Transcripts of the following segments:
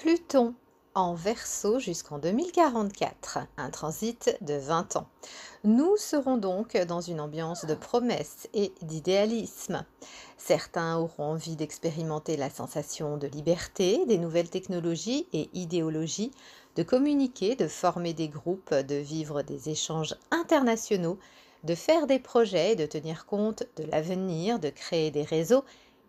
Pluton en Verseau jusqu'en 2044, un transit de 20 ans. Nous serons donc dans une ambiance de promesses et d'idéalisme. Certains auront envie d'expérimenter la sensation de liberté, des nouvelles technologies et idéologies, de communiquer, de former des groupes, de vivre des échanges internationaux, de faire des projets, de tenir compte de l'avenir, de créer des réseaux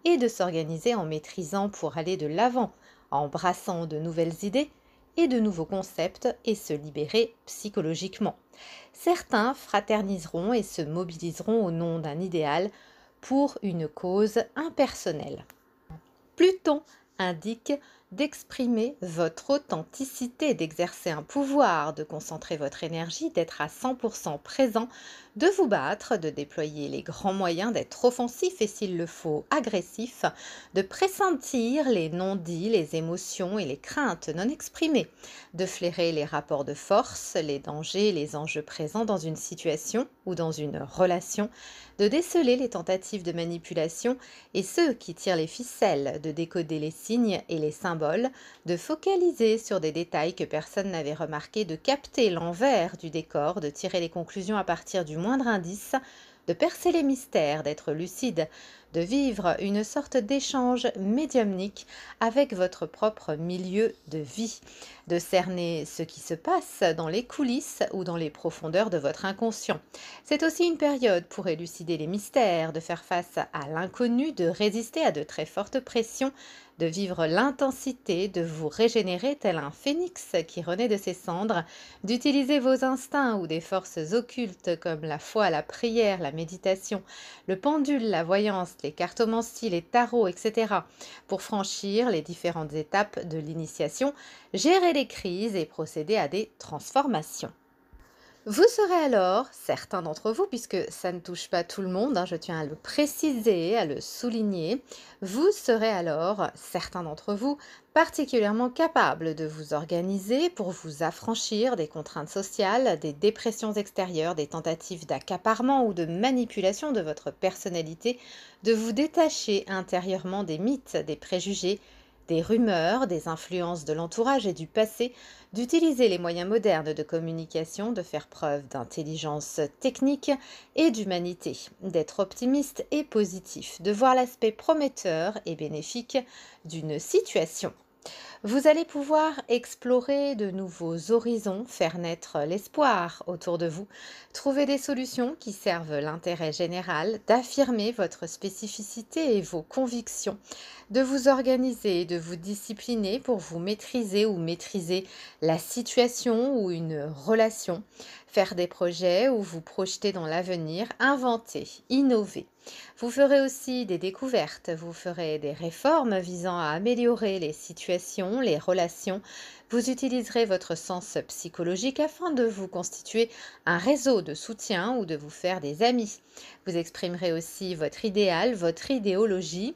et de s'organiser en maîtrisant pour aller de l'avant, embrassant de nouvelles idées et de nouveaux concepts et se libérer psychologiquement. Certains fraterniseront et se mobiliseront au nom d'un idéal pour une cause impersonnelle. Pluton indique d'exprimer votre authenticité, d'exercer un pouvoir, de concentrer votre énergie, d'être à 100% présent, de vous battre, de déployer les grands moyens, d'être offensif et s'il le faut agressif, de pressentir les non-dits, les émotions et les craintes non exprimées, de flairer les rapports de force, les dangers, les enjeux présents dans une situation ou dans une relation, de déceler les tentatives de manipulation et ceux qui tirent les ficelles, de décoder les signes et les symboles, de focaliser sur des détails que personne n'avait remarqués, de capter l'envers du décor, de tirer les conclusions à partir du moindre indice, de percer les mystères, d'être lucide, de vivre une sorte d'échange médiumnique avec votre propre milieu de vie, de cerner ce qui se passe dans les coulisses ou dans les profondeurs de votre inconscient. C'est aussi une période pour élucider les mystères, de faire face à l'inconnu, de résister à de très fortes pressions, de vivre l'intensité, de vous régénérer tel un phénix qui renaît de ses cendres, d'utiliser vos instincts ou des forces occultes comme la foi, la prière, la méditation, le pendule, la voyance, les cartomancies, les tarots, etc. pour franchir les différentes étapes de l'initiation, gérer les crises et procéder à des transformations. Vous serez alors, certains d'entre vous, puisque ça ne touche pas tout le monde, je tiens à le préciser, à le souligner, vous serez alors, certains d'entre vous, particulièrement capables de vous organiser pour vous affranchir des contraintes sociales, des dépressions extérieures, des tentatives d'accaparement ou de manipulation de votre personnalité, de vous détacher intérieurement des mythes, des préjugés, des rumeurs, des influences de l'entourage et du passé, d'utiliser les moyens modernes de communication, de faire preuve d'intelligence technique et d'humanité, d'être optimiste et positif, de voir l'aspect prometteur et bénéfique d'une situation. Vous allez pouvoir explorer de nouveaux horizons, faire naître l'espoir autour de vous, trouver des solutions qui servent l'intérêt général, d'affirmer votre spécificité et vos convictions, de vous organiser, de vous discipliner pour vous maîtriser ou maîtriser la situation ou une relation, faire des projets ou vous projeter dans l'avenir, inventer, innover. Vous ferez aussi des découvertes, vous ferez des réformes visant à améliorer les situations, les relations. Vous utiliserez votre sens psychologique afin de vous constituer un réseau de soutien ou de vous faire des amis. Vous exprimerez aussi votre idéal, votre idéologie,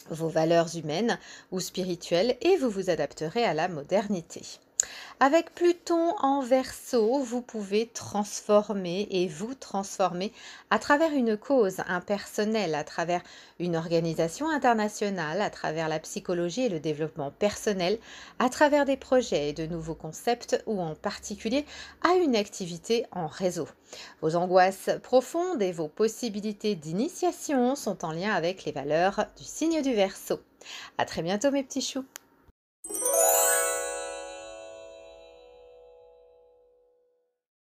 vos valeurs humaines ou spirituelles et vous vous adapterez à la modernité. Avec Pluton en Verseau, vous pouvez transformer et vous transformer à travers une cause impersonnelle, à travers une organisation internationale, à travers la psychologie et le développement personnel, à travers des projets et de nouveaux concepts ou en particulier à une activité en réseau. Vos angoisses profondes et vos possibilités d'initiation sont en lien avec les valeurs du signe du Verseau. À très bientôt mes petits choux.